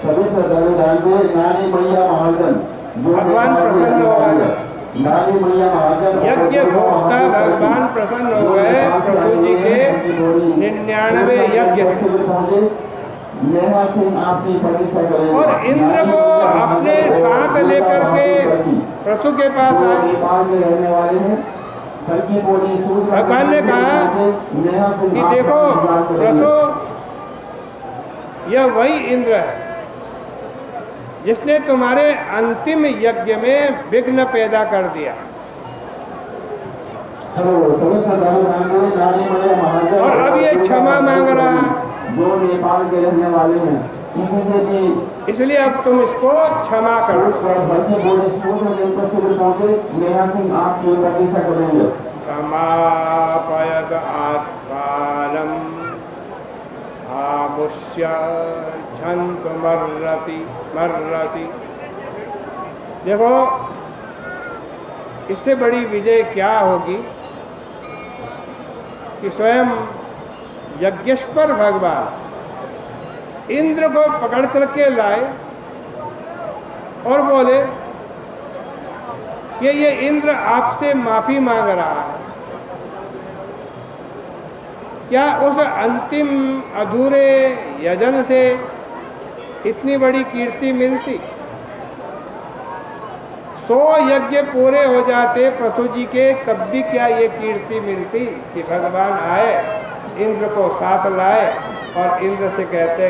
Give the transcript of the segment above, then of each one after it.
सभी श्रद्धालु जानते नानी मैया महाजन भगवान प्रसन्न हो गए। नानी मैया महाजन यज्ञ भोक्ता भगवान प्रसन्न हो गए प्रभु जी के 99 यज्ञ से। नेहा सिंह आपकी प्रतीक्षा करेंगे और इंद्र को अपने साथ लेकर के प्रथु के पास आए। नेपाल में रहने वाले हैं। भगवान ने कहा कि देखो प्रथु, यह वही इंद्र है जिसने तुम्हारे अंतिम यज्ञ में विघ्न पैदा कर दिया। और अब ये क्षमा मांग रहा है, जो नेपाल के रहने वाले हैं, किसी से भी, इसलिए अब तुम इसको क्षमा करो। नेहा सिंह आपकी प्रतीक्षा करेंगे। क्षमापयत आत्मानं आमुष्य मर्रसि। देखो इससे बड़ी विजय क्या होगी कि स्वयं यज्ञेश्वर भगवान इंद्र को पकड़ करके लाए और बोले कि ये इंद्र आपसे माफी मांग रहा है। क्या उस अंतिम अधूरे यजन से इतनी बड़ी कीर्ति मिलती? 100 यज्ञ पूरे हो जाते प्रथु जी के, तब भी क्या ये कीर्ति मिलती कि भगवान आए, इंद्र को साथ लाए और इंद्र से कहते,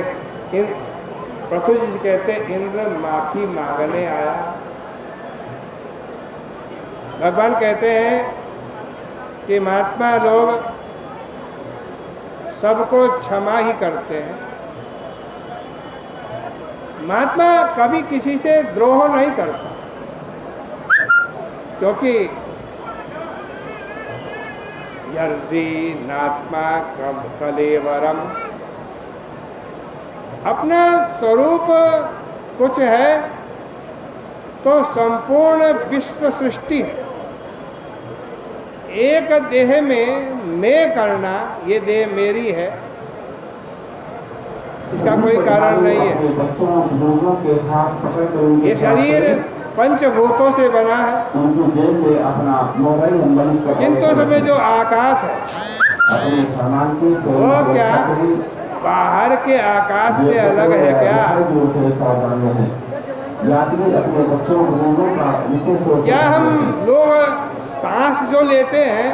प्रथु जी से कहते इंद्र माफी मांगने आया। भगवान कहते हैं कि महात्मा लोग सबको क्षमा ही करते हैं। महात्मा कभी किसी से द्रोह नहीं करता, क्योंकि यर्दी नात्मा कलेवरम, अपना स्वरूप कुछ है तो संपूर्ण विश्व सृष्टि है। एक देह में मैं करना, ये देह मेरी है, इसका कोई कारण नहीं है। ये शरीर पंचभूतों से बना है, किंतु उसमें जो आकाश है वो क्या बाहर के आकाश से अलग है क्या? क्या हम लोग सांस जो लेते हैं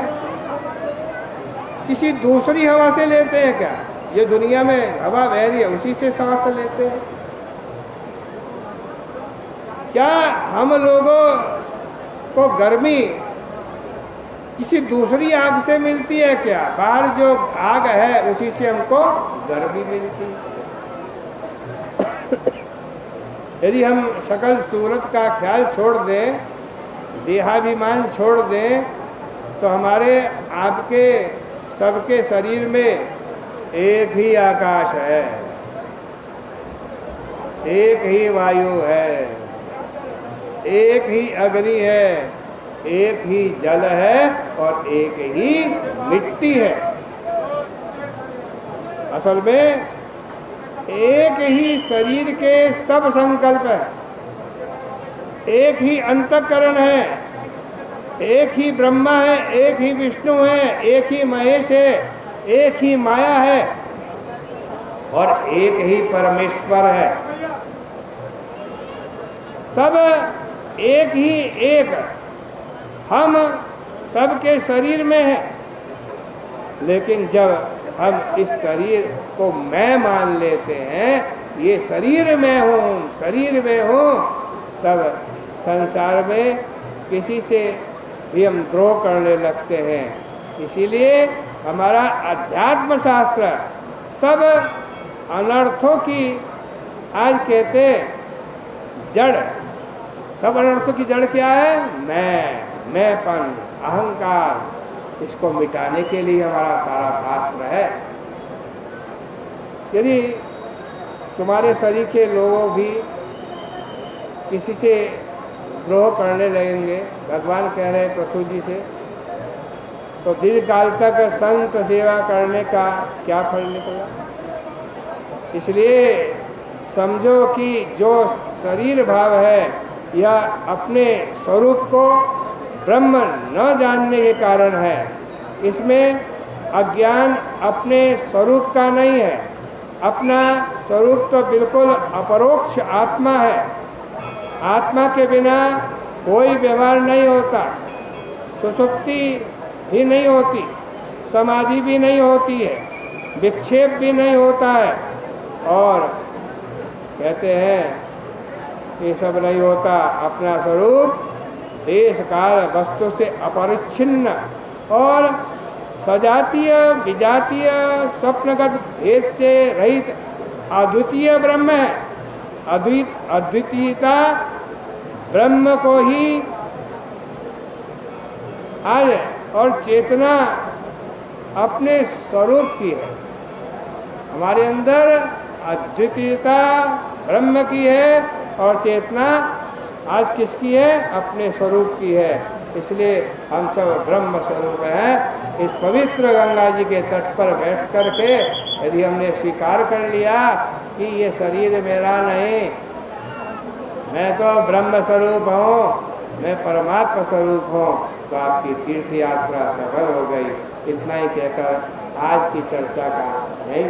किसी दूसरी हवा से लेते हैं क्या? ये दुनिया में हवा बह रही है, उसी से सांस लेते हैं। क्या हम लोगों को गर्मी किसी दूसरी आग से मिलती है क्या? बाहर जो आग है उसी से हमको गर्मी मिलती है। यदि हम शकल सूरत का ख्याल छोड़ दें, देहाभिमान छोड़ दें, तो हमारे आपके सबके शरीर में एक ही आकाश है, एक ही वायु है, एक ही अग्नि है, एक ही जल है और एक ही मिट्टी है। असल में एक ही शरीर के सब संकल्प है, एक ही अंतःकरण है, एक ही ब्रह्मा है, एक ही विष्णु है, एक ही महेश है, एक ही माया है और एक ही परमेश्वर है। सब एक ही एक, हम सबके शरीर में है, लेकिन जब हम इस शरीर को मैं मान लेते हैं, ये शरीर में हूँ, शरीर में हूँ, तब संसार में किसी से भी हम द्रोह करने लगते हैं। इसीलिए हमारा अध्यात्म शास्त्र सब अनर्थों की, आज कहते जड़, सब अनर्थों की जड़ क्या है? मैंपन, अहंकार, इसको मिटाने के लिए हमारा सारा शास्त्र है। यदि तुम्हारे शरीर के लोग भी किसी से द्रोह करने लगेंगे, भगवान कह रहे हैं प्रथु जी से, तो दीर्घकाल तक संत सेवा करने का क्या फल निकला? इसलिए समझो कि जो शरीर भाव है यह अपने स्वरूप को ब्रह्म न जानने के कारण है। इसमें अज्ञान अपने स्वरूप का नहीं है। अपना स्वरूप तो बिल्कुल अपरोक्ष आत्मा है। आत्मा के बिना कोई व्यवहार नहीं होता, सुसुप्ति भी नहीं होती, समाधि भी नहीं होती है, विक्षेप भी नहीं होता है। और कहते हैं ये सब नहीं होता। अपना स्वरूप देश काल वस्तु से अपरिच्छिन्न और सजातीय विजातीय स्वप्नगत भेद से रहित अद्वितीय ब्रह्म है। अद्वितीयता ब्रह्म को ही आज और चेतना अपने स्वरूप की है। हमारे अंदर अद्वितीयता ब्रह्म की है और चेतना आज किसकी है? अपने स्वरूप की है। इसलिए हम सब ब्रह्म स्वरूप हैं। इस पवित्र गंगा जी के तट पर बैठ कर के यदि हमने स्वीकार कर लिया कि ये शरीर मेरा नहीं, मैं तो ब्रह्म स्वरूप हूँ, मैं परमात्मा स्वरूप हूँ, तो आपकी तीर्थ यात्रा सफल हो गई। इतना ही कहकर आज की चर्चा का यही